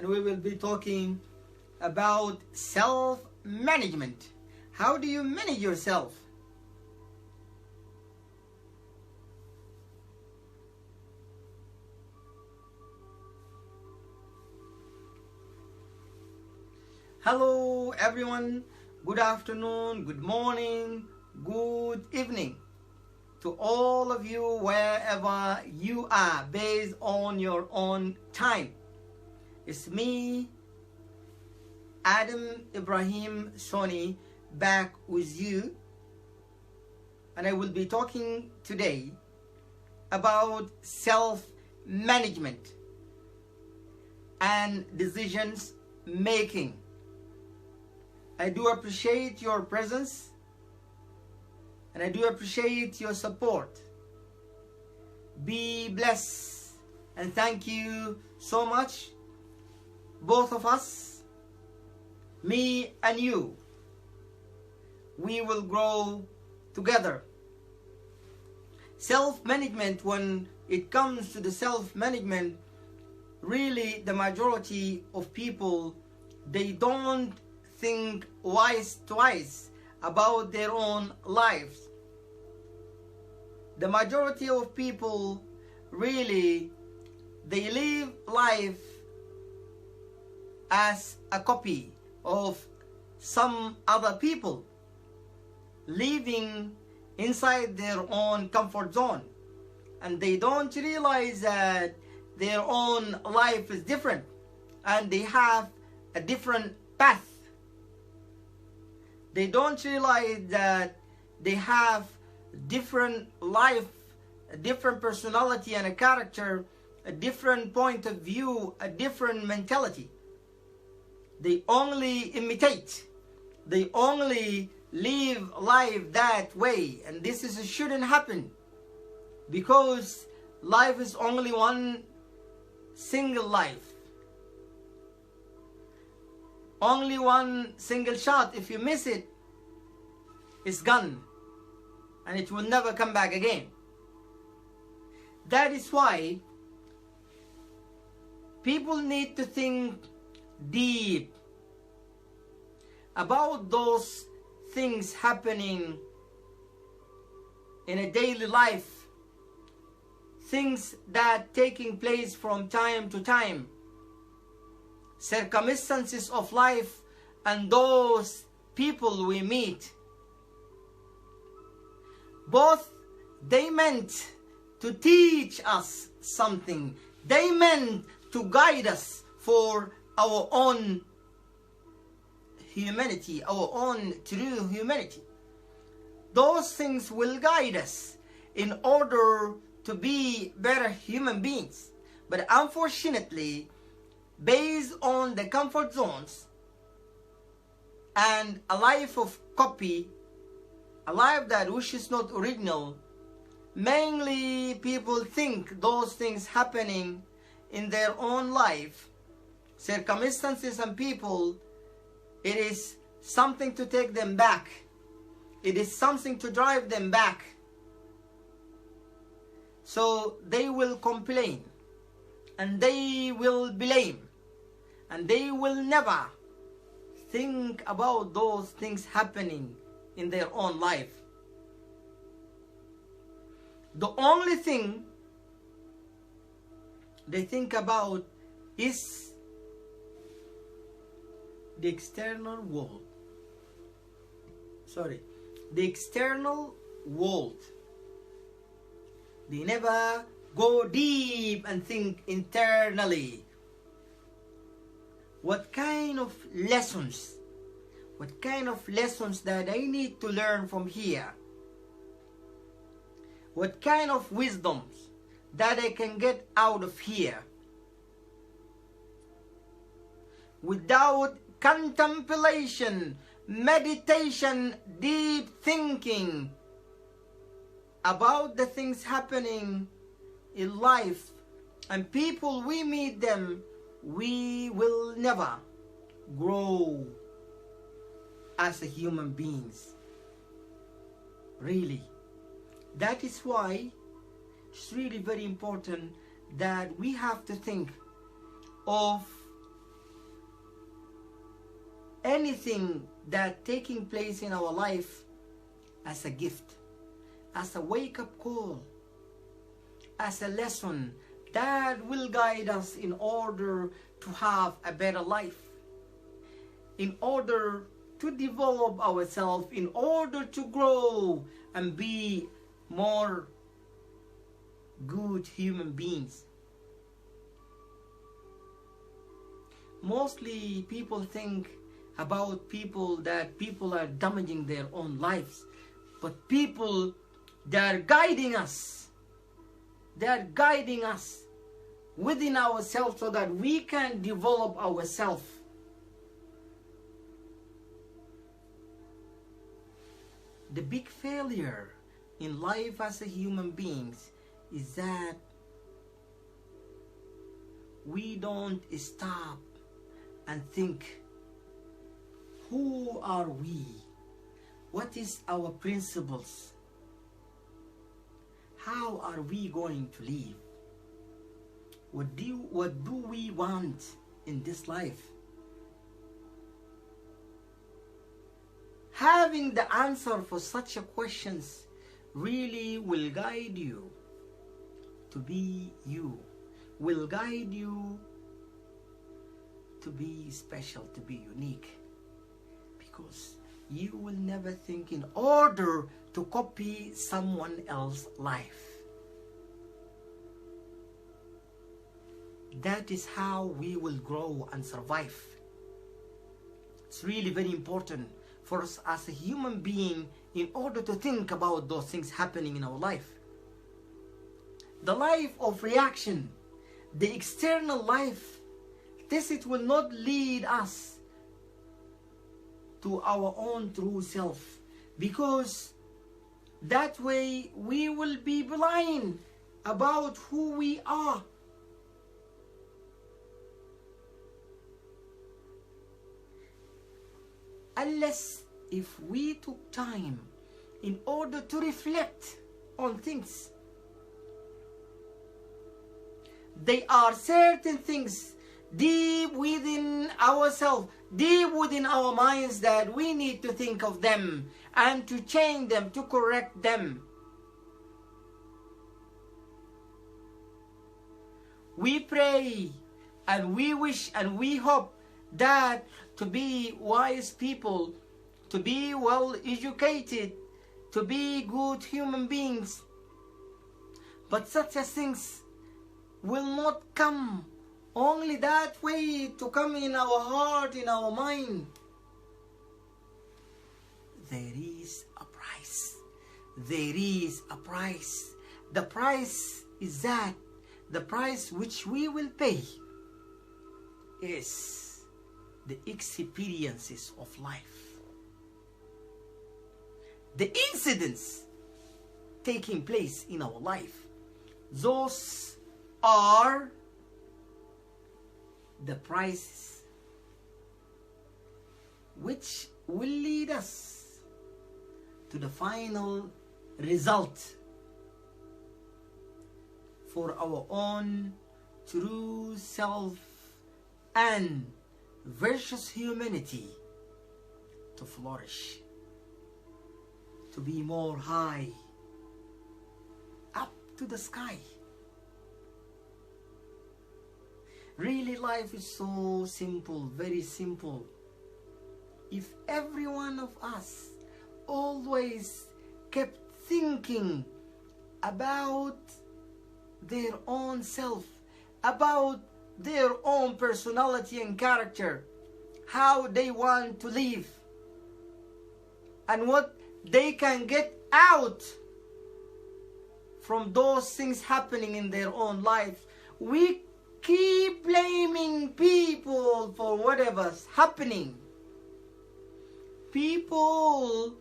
and we will be talking about self-management. How do you manage yourself? Hello everyone, good afternoon, good morning, good evening to all of you wherever you are based on your own time. It's me, Adam Ibrahim Soni, back with you, and I will be talking today about self-management and decisions making. I do appreciate your presence and I do appreciate your support. Be blessed and thank you so much, both of us, me and you. We will grow together. Self-management, when it comes to the self-management, really the majority of people, they don't think twice about their own lives. The majority of people really, they live life as a copy of some other people, living inside their own comfort zone, and they don't realize that their own life is different and they have a different path. They don't realize that they have different life, a different personality and a character, a different point of view, a different mentality. They only imitate. They only live life that way, and this shouldn't happen, because life is only one single life. Only one single shot. If you miss it, it's gone and it will never come back again. That is why people need to think deep about those things happening in a daily life, things that taking place from time to time, circumstances of life, and those people we meet. Both they meant to teach us something. They meant to guide us for our own humanity, our own true humanity. Those things will guide us in order to be better human beings. But unfortunately, based on the comfort zones and a life of copy, a life that which is not original, mainly people think those things happening in their own life, circumstances and people, it is something to take them back. It is something to drive them back. So they will complain and they will blame, and they will never think about those things happening in their own life. The only thing they think about is the external world. The external world. They never go deep and think internally. What kind of lessons that I need to learn from here? What kind of wisdoms that I can get out of here? Without contemplation, meditation, deep thinking about the things happening in life and people we meet them, we will never grow as a human beings. Really. That is why it's really very important that we have to think of anything that taking place in our life as a gift, as a wake-up call, as a lesson that will guide us in order to have a better life, in order to develop ourselves, in order to grow and be more good human beings. Mostly people think about people are damaging their own lives, but people, they are guiding us. They are guiding us within ourselves so that we can develop ourselves. The big failure in life as a human beings is that we don't stop and think, who are we? What is our principles? How are we going to live? What do we want in this life? Having the answer for such a questions really will guide you to be you, will guide you to be special, to be unique, because you will never think in order to copy someone else's life. That is how we will grow and survive. It's really very important for us as a human being in order to think about those things happening in our life. The life of reaction, the external life, it will not lead us to our own true self, because that way we will be blind about who we are. Unless if we took time in order to reflect on things, there are certain things deep within ourselves, deep within our minds, that we need to think of them and to change them, to correct them. We pray and we wish and we hope that to be wise people, to be well educated, to be good human beings. But such as things will not come only that way, to come in our heart, in our mind. There is a price. There is a price. The price is that the price which we will pay is the experiences of life, the incidents taking place in our life. Those are the prices which will lead us to the final result for our own true self and versus humanity to flourish, to be more high, up to the sky. Really, life is so simple, very simple. If every one of us always kept thinking about their own self, about their own personality and character, how they want to live, and what they can get out from those things happening in their own life. We keep blaming people for whatever's happening. People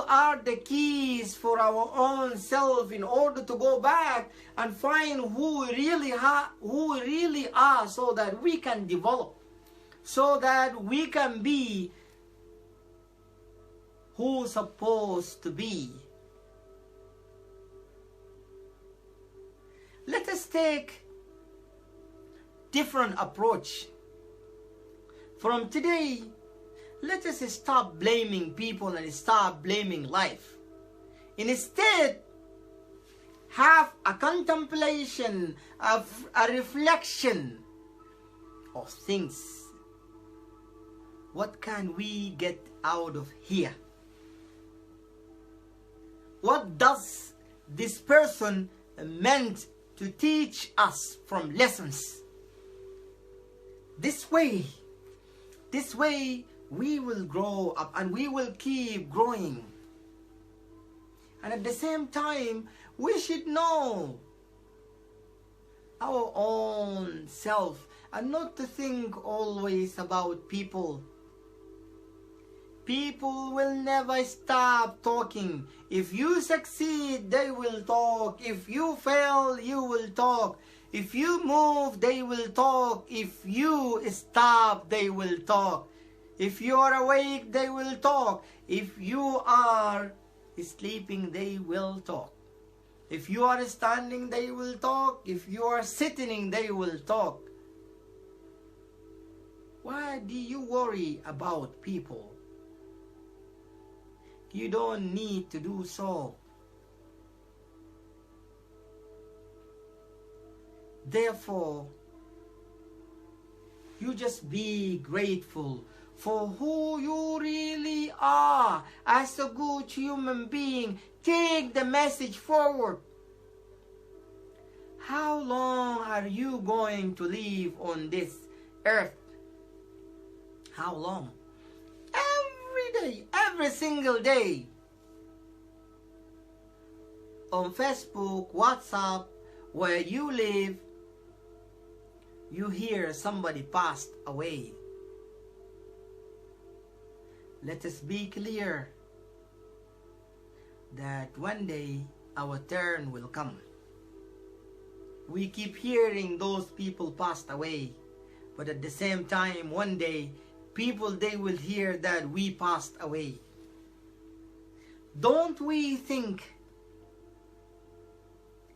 are the keys for our own self in order to go back and find who we really are, so that we can develop, so that we can be who we're supposed to be. Let us take different approach. From today, let us stop blaming people and stop blaming life. Instead, have a contemplation of a reflection of things. What can we get out of here? What does this person meant to teach us from lessons? This way we will grow up and we will keep growing. And at the same time, we should know our own self and not to think always about people. People will never stop talking. If you succeed, they will talk. If you fail, you will talk. If you move, they will talk. If you stop, they will talk. If you are awake, they will talk. If you are sleeping, they will talk. If you are standing, they will talk. If you are sitting, they will talk. Why do you worry about people? You don't need to do so. Therefore, you just be grateful for who you really are as a good human being. Take the message forward. How long are you going to live on this earth? How long? Every day, every single day. On Facebook, WhatsApp, where you live, you hear somebody passed away. Let us be clear that one day our turn will come. We keep hearing those people passed away, but at the same time, one day, people, they will hear that we passed away. Don't we think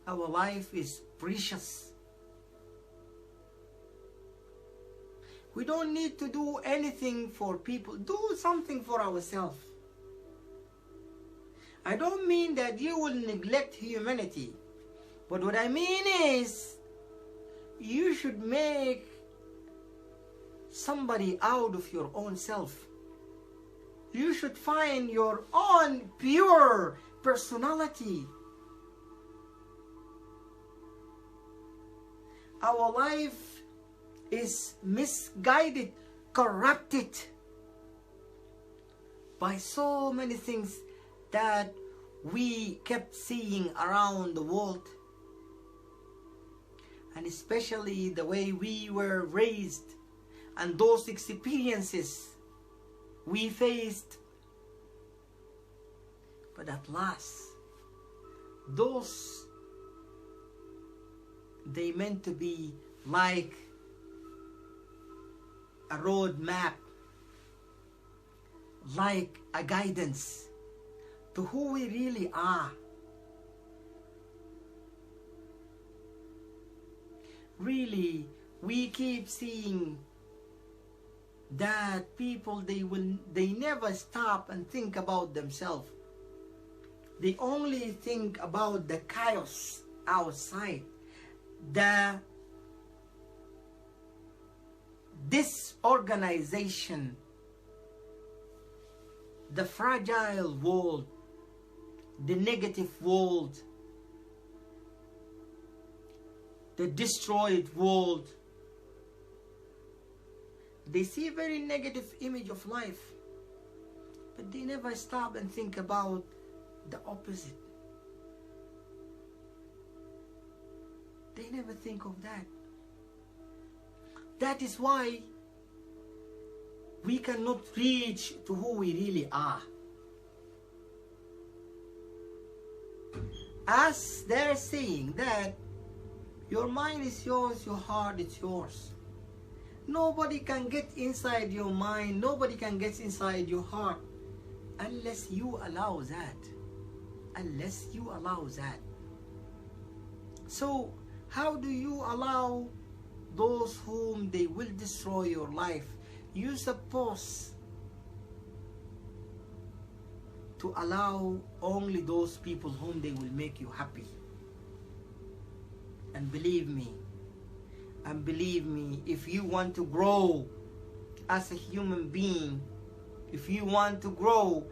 our life is precious? We don't need to do anything for people. Do something for ourselves. I don't mean that you will neglect humanity. But what I mean is, you should make somebody out of your own self. You should find your own pure personality. Our life is misguided, corrupted by so many things that we kept seeing around the world, and especially the way we were raised and those experiences we faced. But at last, those, they meant to be like a road map, like a guidance to who we really are. Really, we keep seeing that people, they never stop and think about themselves. They only think about the chaos outside, the disorganization, the fragile world, the negative world, the destroyed world. They see a very negative image of life, but they never stop and think about the opposite. They never think of that. That is why we cannot reach to who we really are. As they're saying that your mind is yours, your heart is yours. Nobody can get inside your mind, nobody can get inside your heart unless you allow that. Unless you allow that. So, how do you allow those whom they will destroy your life? You suppose to allow only those people whom they will make you happy. And believe me, if you want to grow as a human being, if you want to grow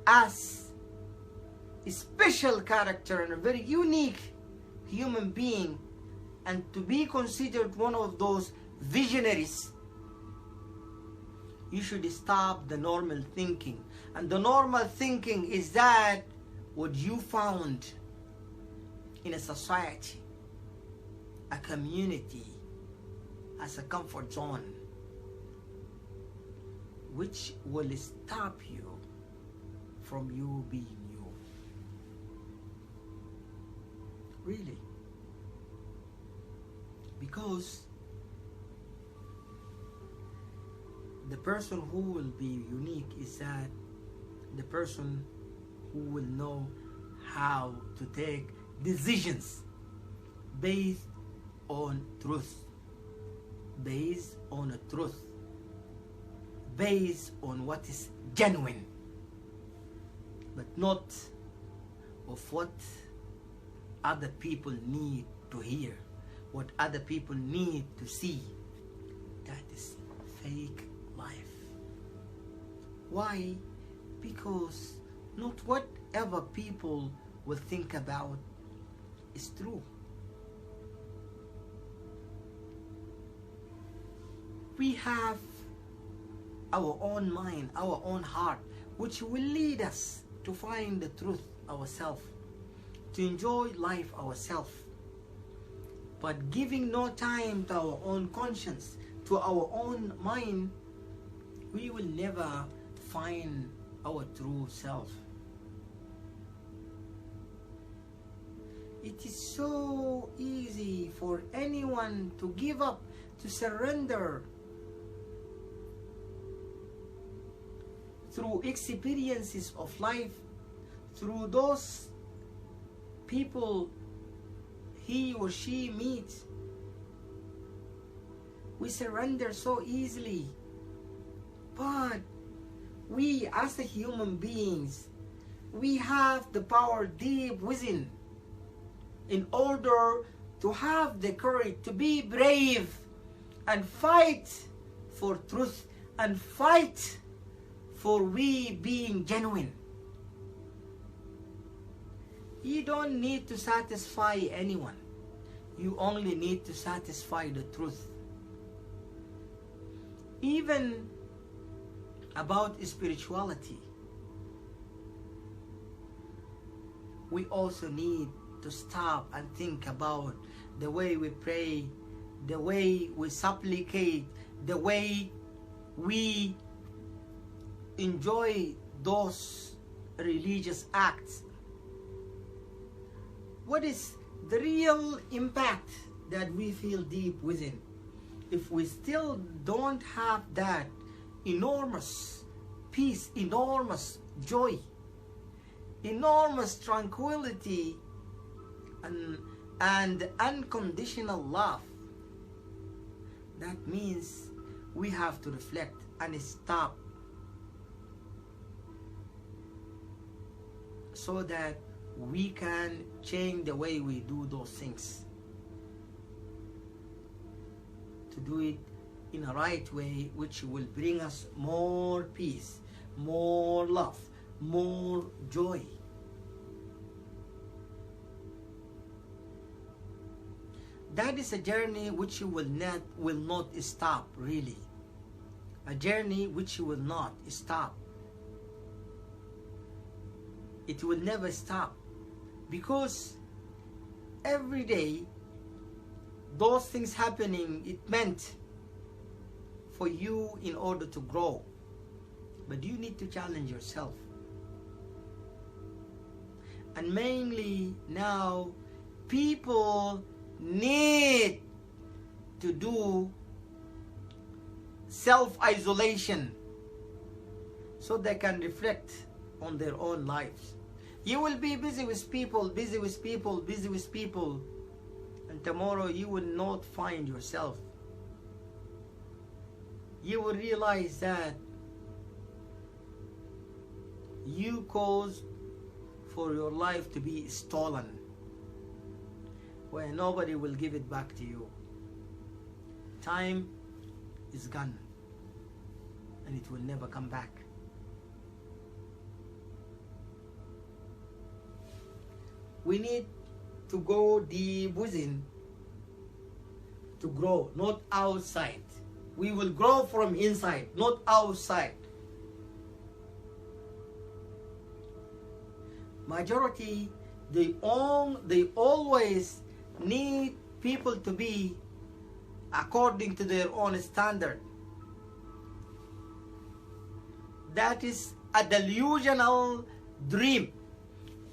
as a special character and a very unique human being, and to be considered one of those visionaries, you should stop the normal thinking. And the normal thinking is that what you found in a society, a community, as a comfort zone, which will stop you from you being you. Really. Because the person who will be unique is that the person who will know how to take decisions based on truth, based on a truth, based on what is genuine, but not of what other people need to hear, what other people need to see. That is fake life. Why? Because not whatever people will think about is true. We have our own mind, our own heart, which will lead us to find the truth ourselves, to enjoy life ourselves. But giving no time to our own conscience, to our own mind, we will never find our true self. It is so easy for anyone to give up, to surrender through experiences of life, through those people he or she meets. We surrender so easily. But we as the human beings, we have the power deep within in order to have the courage to be brave and fight for truth and fight for we being genuine. You don't need to satisfy anyone. You only need to satisfy the truth. Even about spirituality, we also need to stop and think about the way we pray, the way we supplicate, the way we enjoy those religious acts. What is the real impact that we feel deep within? If we still don't have that enormous peace, enormous joy, enormous tranquility, and unconditional love, that means we have to reflect and stop, so that we can change the way we do those things, to do it in a right way, which will bring us more peace, more love, more joy. That is a journey which you will not stop, really. A journey which you will not stop. It will never stop, because every day those things happening, it meant for you in order to grow. But you need to challenge yourself. And mainly now, people need to do self-isolation so they can reflect on their own lives. You will be busy with people, busy with people, busy with people, and tomorrow you will not find yourself. You will realize that you cause for your life to be stolen, where nobody will give it back to you. Time is gone, and it will never come back. We need to go deep within to grow, not outside. We will grow from inside, not outside. Majority, they always need people to be according to their own standard. That is a delusional dream.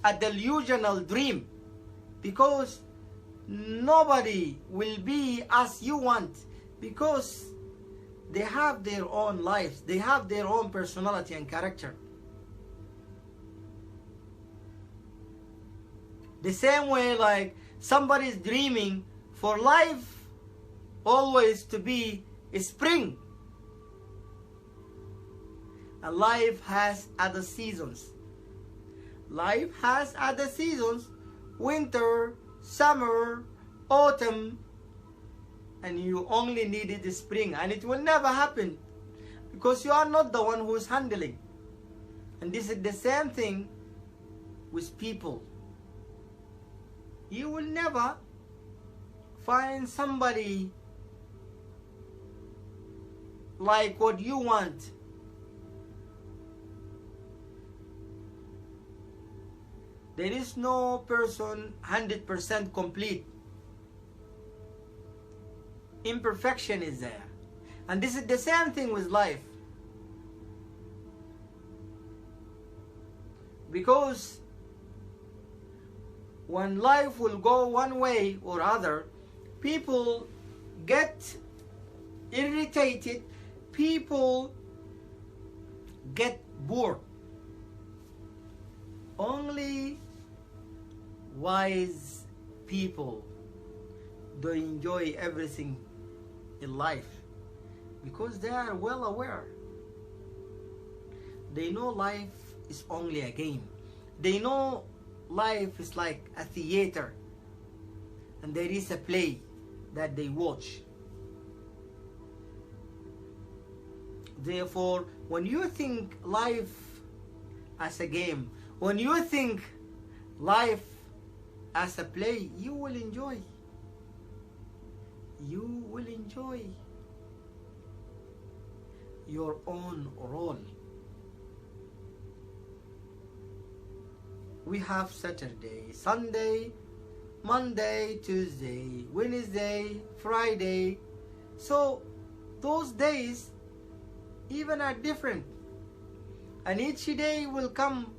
A delusional dream, because nobody will be as you want, because they have their own lives, they have their own personality and character. The same way like somebody is dreaming for life always to be a spring, and life has other seasons. Life has other seasons: winter, summer, autumn, and you only needed the spring, and it will never happen because you are not the one who is handling. And this is the same thing with people. You will never find somebody like what you want. There is no person 100% complete. Imperfection is there. And this is the same thing with life. Because when life will go one way or other, people get irritated, people get bored. Only wise people do enjoy everything in life, because they are well aware. They know life is only a game. They know life is like a theater, and there is a play that they watch. Therefore, when you think life as a game, when you think life as a play, you will enjoy. You will enjoy your own role. We have Saturday, Sunday, Monday, Tuesday, Wednesday, Friday. So those days even are different. And each day will come,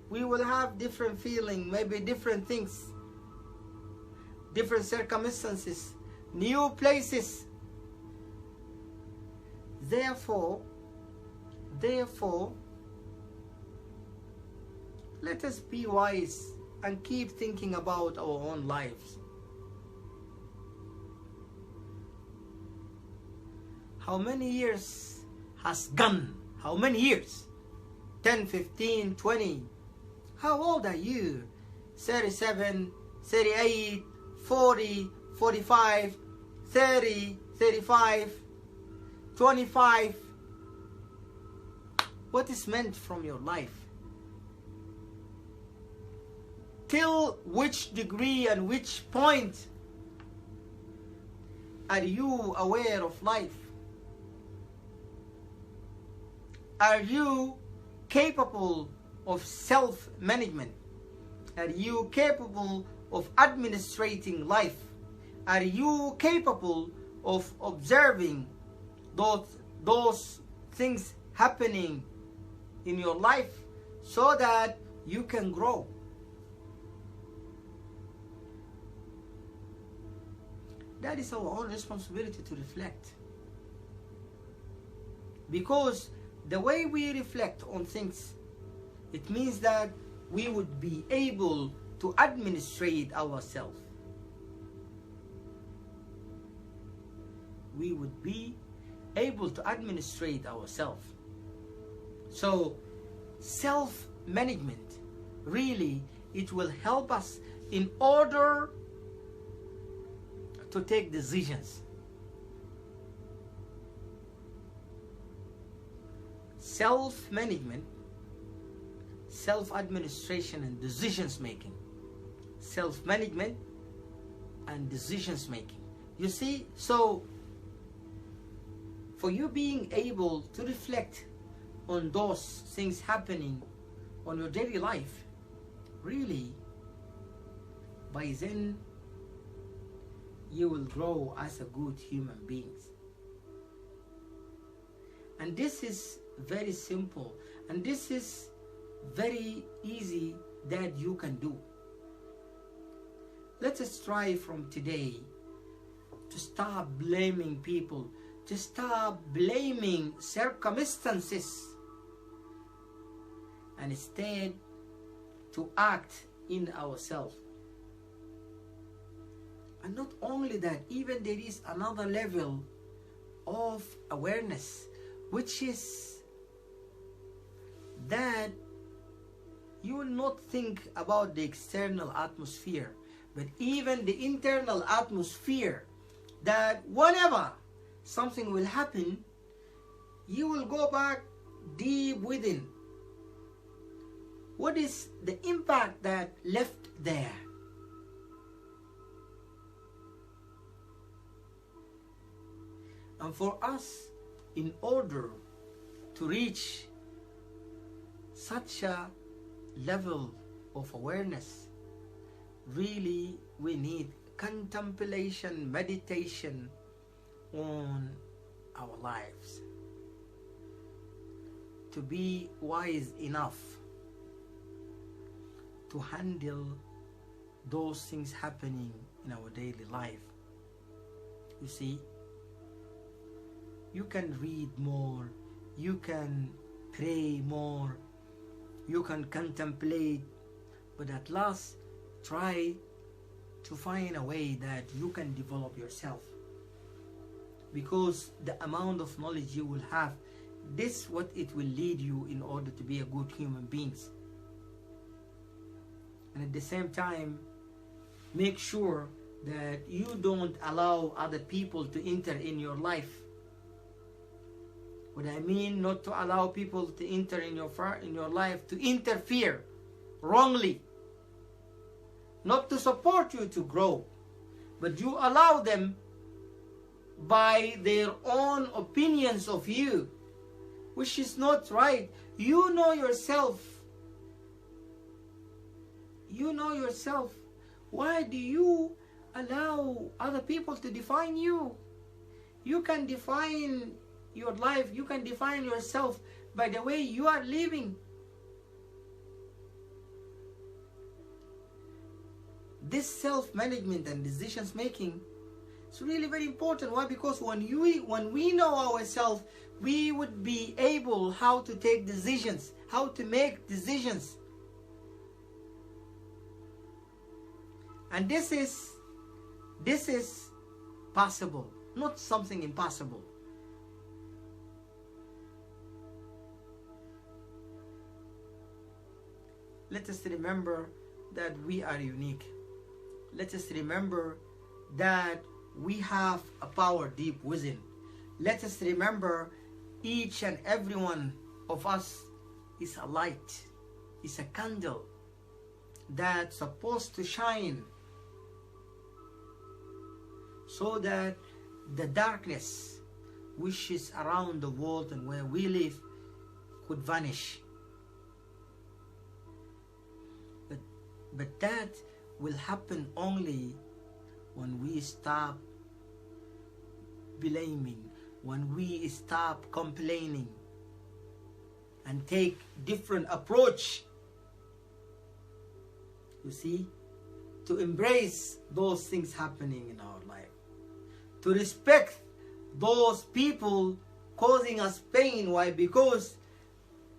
we will have different feeling, maybe different things, different circumstances, new places. Therefore, let us be wise and keep thinking about our own lives. How many years has gone? How many years? 10, 15, 20. How old are you? 37, 38, 40, 45, 30, 35, 25. What is meant from your life? Till which degree and which point are you aware of life? Are you capable of self-management? Are you capable of administrating life? Are you capable of observing those things happening in your life so that you can grow? That is our own responsibility to reflect. Because the way we reflect on things, it means that we would be able to administrate ourselves. We would be able to administrate ourselves. So, management, really, it will help us in order to take decisions. Self-management, self-administration and decisions making. Self-management and decisions making. You see, so for you being able to reflect on those things happening on your daily life, really, by then you will grow as a good human being. And this is very simple, and this is very easy that you can do. Let us try from today to stop blaming people, to stop blaming circumstances, and instead to act in ourselves. And not only that, even there is another level of awareness, which is that you will not think about the external atmosphere, but even the internal atmosphere, that whenever something will happen, you will go back deep within. What is the impact that left there? And for us, in order to reach such a level of awareness, really we need contemplation, meditation on our lives, to be wise enough to handle those things happening in our daily life. You see, you can read more, you can pray more, you can contemplate, but at last try to find a way that you can develop yourself, because the amount of knowledge you will have, this what it will lead you in order to be a good human beings. And at the same time, make sure that you don't allow other people to enter in your life. What I mean, not to allow people to enter in your life, to interfere wrongly, not to support you to grow, but you allow them by their own opinions of you, which is not right. You know yourself. You know yourself. Why do you allow other people to define you? You can define your life, you can define yourself by the way you are living. This self-management and decisions making is really very important. Why? Because when we know ourselves, we would be able how to take decisions, how to make decisions. And this is possible, not something impossible. Let us remember that we are unique. Let us remember that we have a power deep within. Let us remember each and every one of us is a light, is a candle that's supposed to shine so that the darkness which is around the world and where we live could vanish. But that will happen only when we stop blaming, when we stop complaining and take different approach, you see, to embrace those things happening in our life, to respect those people causing us pain. Why? Because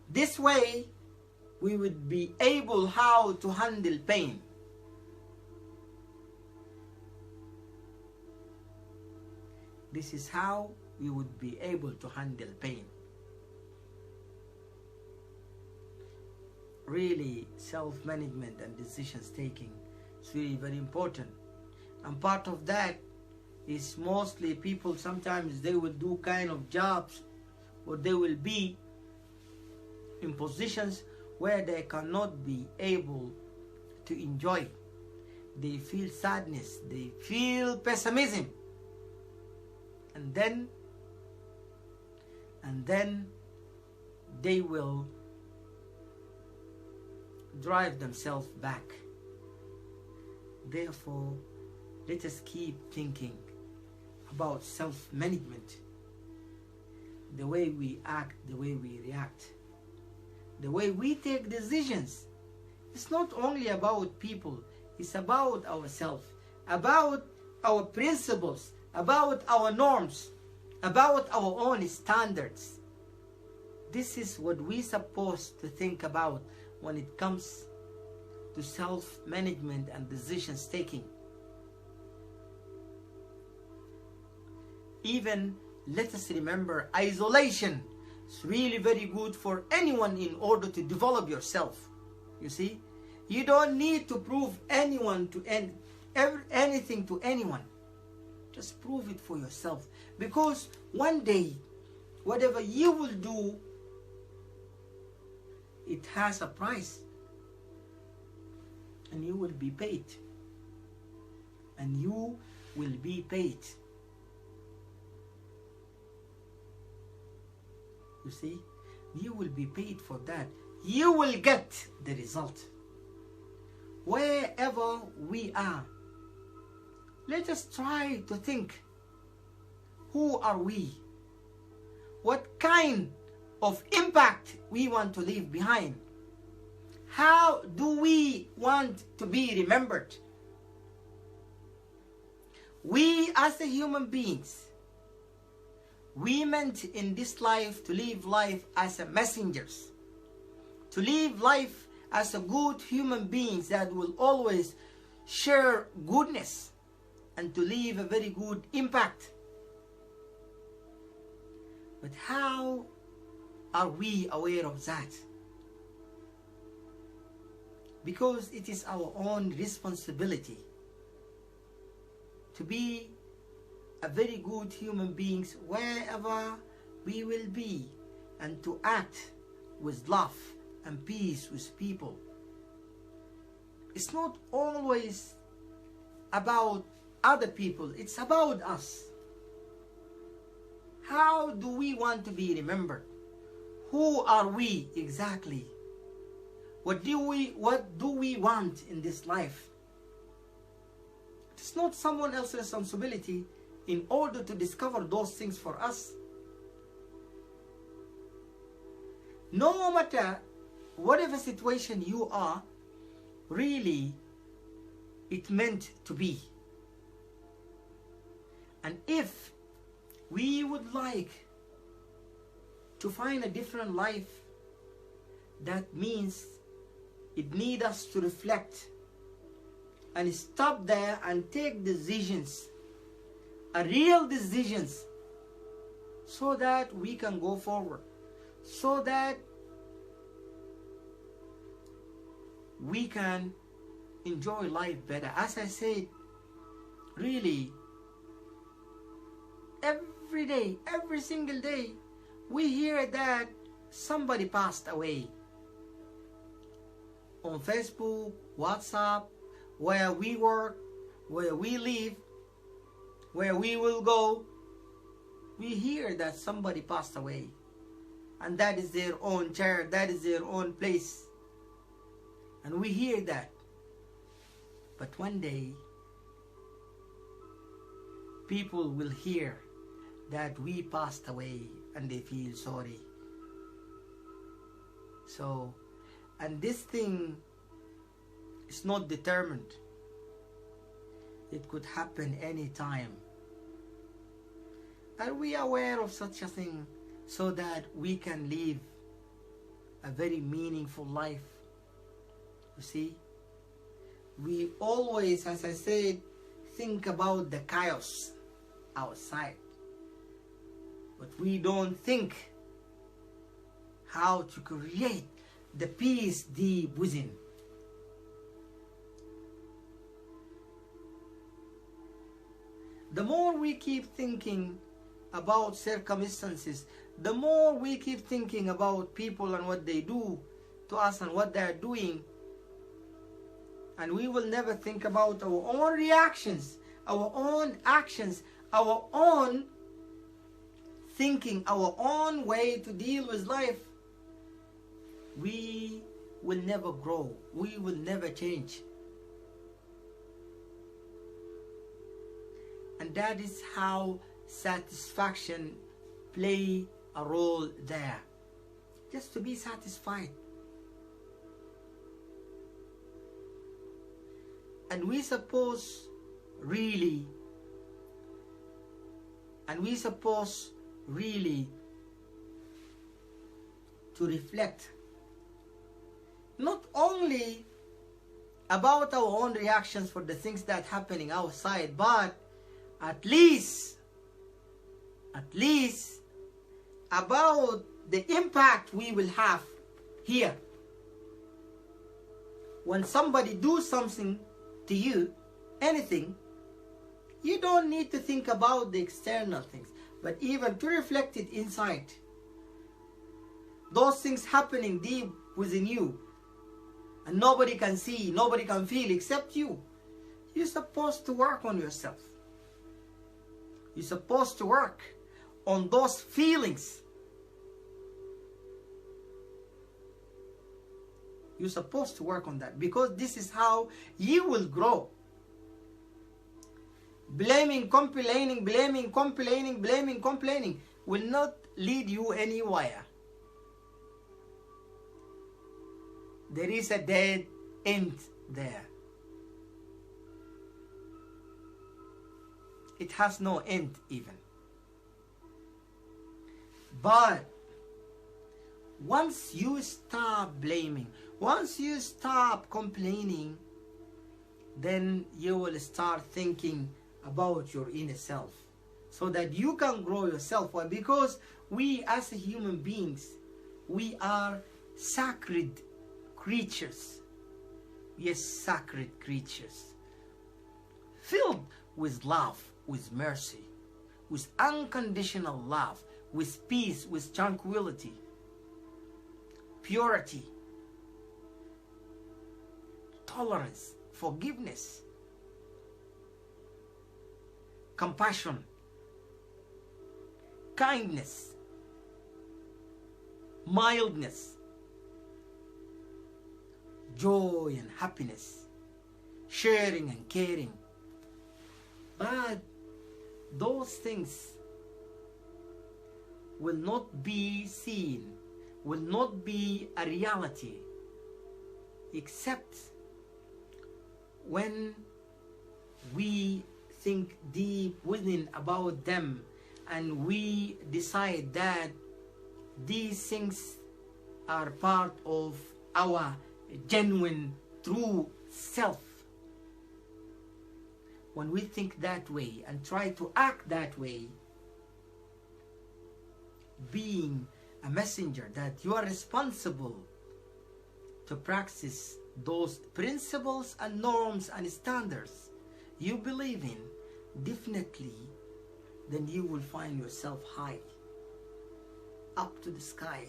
this way we would be able how to handle pain. This is how we would be able to handle pain. really self-management and decisions taking is really very important. And part of that is mostly people, sometimes they will do kind of jobs, or they will be in positions where they cannot be able to enjoy. They feel sadness, they feel pessimism, and then they will drive themselves back. Therefore, let us keep thinking about self-management, the way we act, the way we react, the way we take decisions. It's not only about people, it's about ourselves, about our principles, about our norms, about our own standards. This is what we're supposed to think about when it comes to self-management and decisions taking. Even let us remember, isolation is really very good for anyone in order to develop yourself. You see, you don't need to prove anything to anyone. Just prove it for yourself, because one day whatever you will do, it has a price, and you will be paid. And you will be paid. You see, you will be paid for that. You will get the result. Wherever we are, let us try to think, who are we? What kind of impact we want to leave behind? How do we want to be remembered? We as the human beings, we meant in this life to live life as a messengers, to live life as a good human beings that will always share goodness and to leave a very good impact. But how are we aware of that? Because it is our own responsibility to be a very good human beings wherever we will be, and to act with love and peace with people. It's not always about other people, it's about us. How do we want to be remembered? Who are we exactly? What do we want in this life? It's not someone else's responsibility in order to discover those things for us. No matter whatever situation you are, really it meant to be. And if we would like to find a different life, that means it needs us to reflect and stop there and take decisions, real decisions, so that we can go forward, so that we can enjoy life better. As I said, really, every day, every single day, we hear that somebody passed away. On Facebook, WhatsApp, where we work, where we live, where we will go, we hear that somebody passed away. And that is their own chair, that is their own place. And we hear that. But one day, people will hear that we passed away and they feel sorry. So, and this thing is not determined. It could happen anytime. Are we aware of such a thing so that we can live a very meaningful life? You see, we always, as I said, think about the chaos outside, but we don't think how to create the peace deep within. The more we keep thinking about circumstances, the more we keep thinking about people and what they do to us and what they are doing, and we will never think about our own reactions, our own actions, our own thinking, our own way to deal with life, we will never grow, we will never change. And that is how satisfaction play a role there. Just to be satisfied. And we suppose really to reflect not only about our own reactions for the things that happening outside, but at least about the impact we will have here. When somebody do something to you, anything, you don't need to think about the external things, but even to reflect it inside. Those things happening deep within you, and nobody can see, nobody can feel except you. You're supposed to work on yourself. You're supposed to work on those feelings. You're supposed to work on that, because this is how you will grow. Blaming, complaining will not lead you anywhere. There is a dead end there. It has no end even. But once you stop blaming, once you stop complaining, then you will start thinking about your inner self, so that you can grow yourself. Why? Because we as human beings, we are sacred creatures. Yes, sacred creatures, filled with love, with mercy, with unconditional love, with peace, with tranquility, purity, tolerance, forgiveness, compassion, kindness, mildness, joy and happiness, sharing and caring. But those things will not be seen, will not be a reality, except when we think deep within about them, and we decide that these things are part of our genuine true self. When we think that way and try to act that way, being a messenger, that you are responsible to practice those principles and norms and standards you believe in, definitely then you will find yourself high, up to the sky.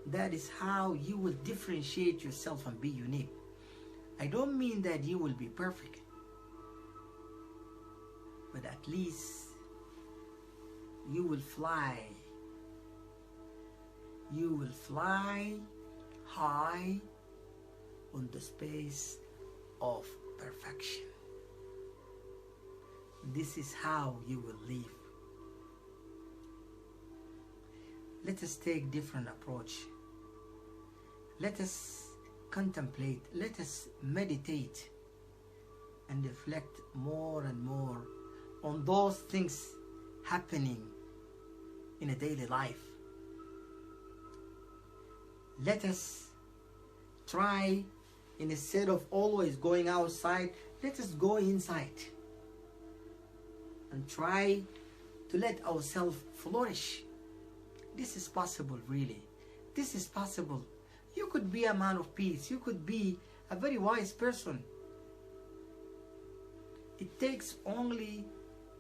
That is how you will differentiate yourself and be unique. I don't mean that you will be perfect, but at least you will fly. You will fly high on the space of perfection. This is how you will live. Let us take different approach. Let us contemplate, let us meditate and reflect more and more on those things happening in a daily life. Let us try, instead of always going outside, let us go inside and try to let ourselves flourish. This is possible, really. this is possible. You could be a man of peace. You could be a very wise person. It takes only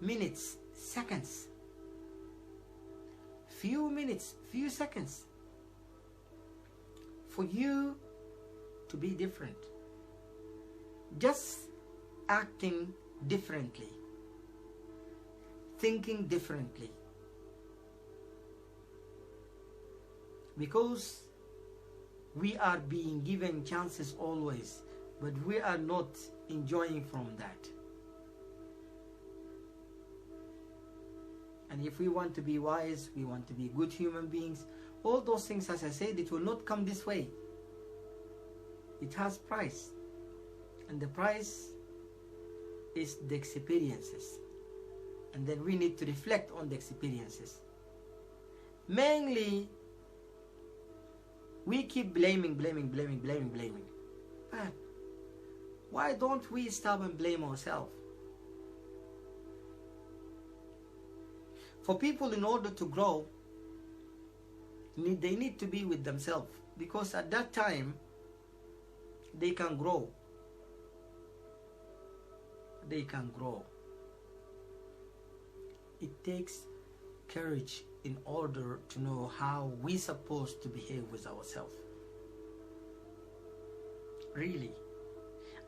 minutes, seconds. Few minutes, few seconds for you to be different. Just acting differently, thinking differently. Because we are being given chances always, but we are not enjoying from that. And if we want to be wise, we want to be good human beings, all those things, as I said, it will not come this way. It has price. And the price is the experiences. And then we need to reflect on the experiences. Mainly, we keep blaming. But why don't we stop and blame ourselves? For people, in order to grow, they need to be with themselves, because at that time they can grow. They can grow. It takes courage in order to know how we're supposed to behave with ourselves. Really.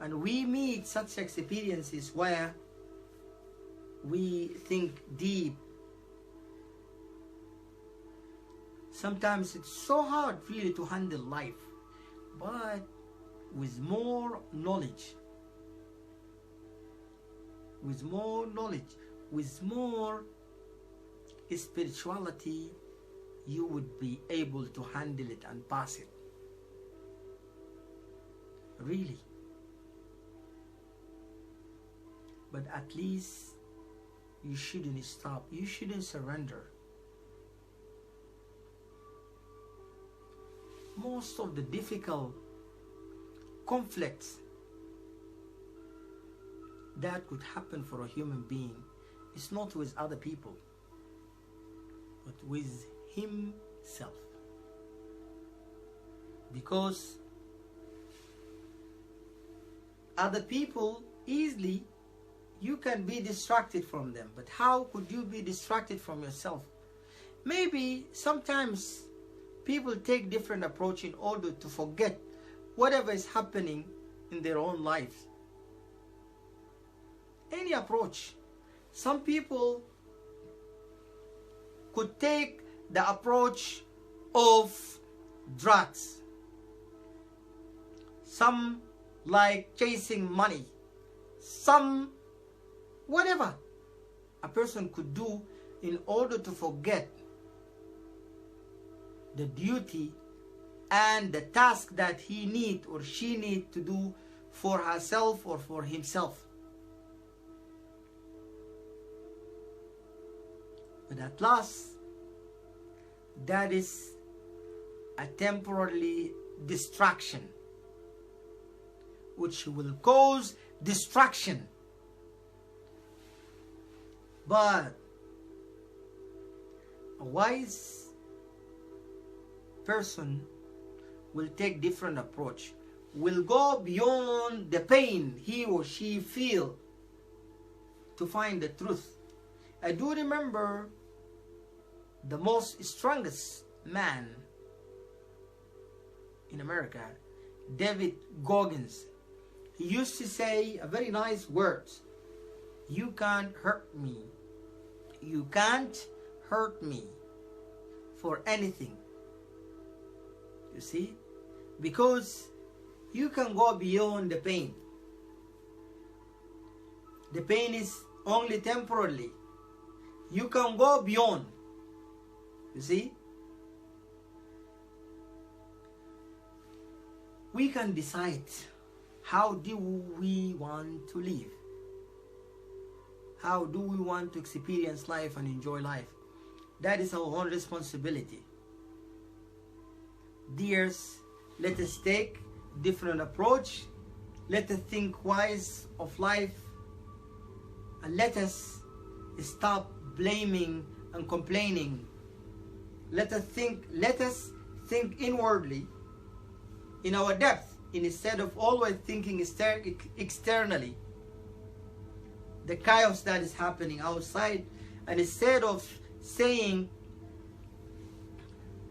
And we meet such experiences where we think deep. Sometimes it's so hard really to handle life, but with more knowledge, with more spirituality, you would be able to handle it and pass it. Really. But at least you shouldn't stop. You shouldn't surrender. Most of the difficult conflicts that could happen for a human being is not with other people, but with himself. Because other people, easily you can be distracted from them, but how could you be distracted from yourself? Maybe sometimes people take different approach in order to forget whatever is happening in their own lives. Any approach. Some people could take the approach of drugs. Some like chasing money. Some whatever a person could do in order to forget the duty and the task that he need or she need to do for herself or for himself. But at last, that is a temporary distraction which will cause distraction. But a wise person will take different approach, will go beyond the pain he or she feel to find the truth. I do remember the most strongest man in America, David Goggins. He used to say a very nice words: "You can't hurt me. You can't hurt me for anything." You see? Because you can go beyond the pain. The pain is only temporarily. You can go beyond. You see? We can decide how do we want to live. How do we want to experience life and enjoy life? That is our own responsibility. Dears, let us take different approach. Let us think wise of life. And let us stop blaming and complaining. Let us think inwardly in our depth, instead of always thinking externally, the chaos that is happening outside, and instead of saying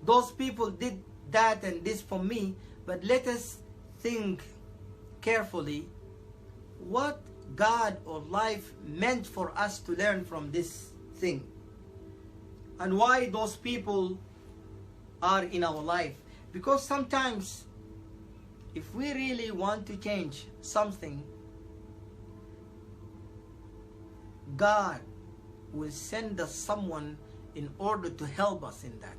those people did that and this for me, but let us think carefully what God or life meant for us to learn from this thing, and why those people are in our life. Because sometimes if we really want to change something, God will send us someone in order to help us in that.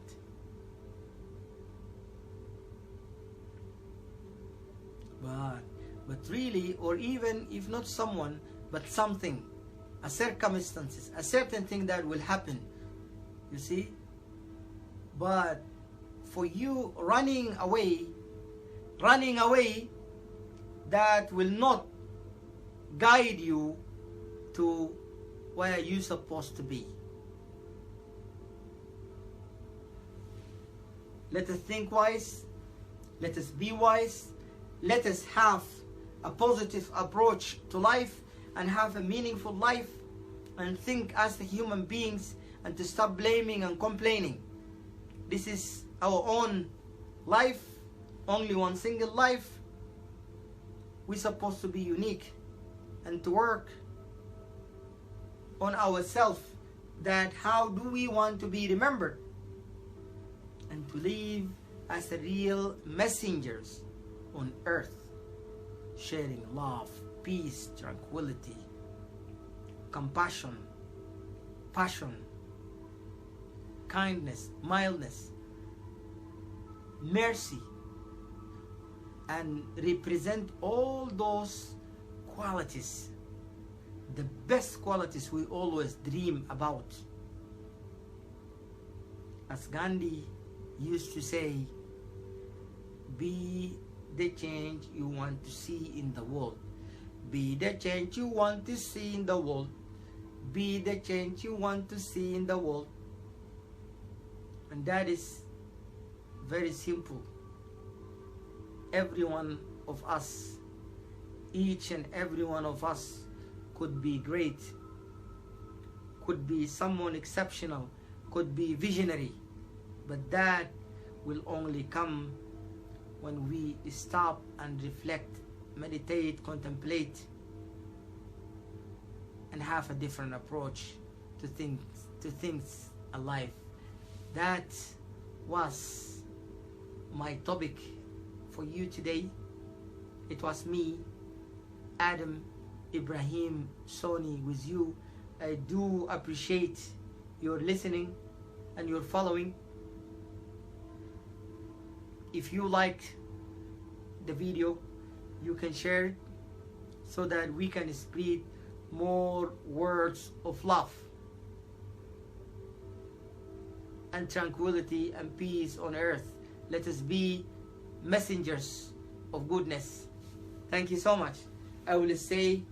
But really, or even if not someone, but something, a circumstances, a certain thing that will happen, you see. But for you running away, that will not guide you to where you're supposed to be. Let us think wise, let us be wise, let us have a positive approach to life and have a meaningful life, and think as the human beings, and to stop blaming and complaining. This is our own life, only one single life. We're supposed to be unique and to work on ourselves, that how do we want to be remembered, and to live as a real messengers on earth, sharing love, peace, tranquility, compassion, passion, kindness, mildness, mercy, and represent all those qualities, the best qualities we always dream about. As Gandhi used to say, be the change you want to see in the world. Be the change you want to see in the world. Be the change you want to see in the world. And that is very simple. Every one of us, each and every one of us could be great, could be someone exceptional, could be visionary, but that will only come when we stop and reflect, meditate, contemplate, and have a different approach to things alive. That was my topic for you today. It was me, Adam Ibrahim Soni, with you. I do appreciate your listening and your following. If you liked the video, you can share it so that we can spread more words of love and tranquility and peace on earth. Let us be messengers of goodness. Thank you so much. I will say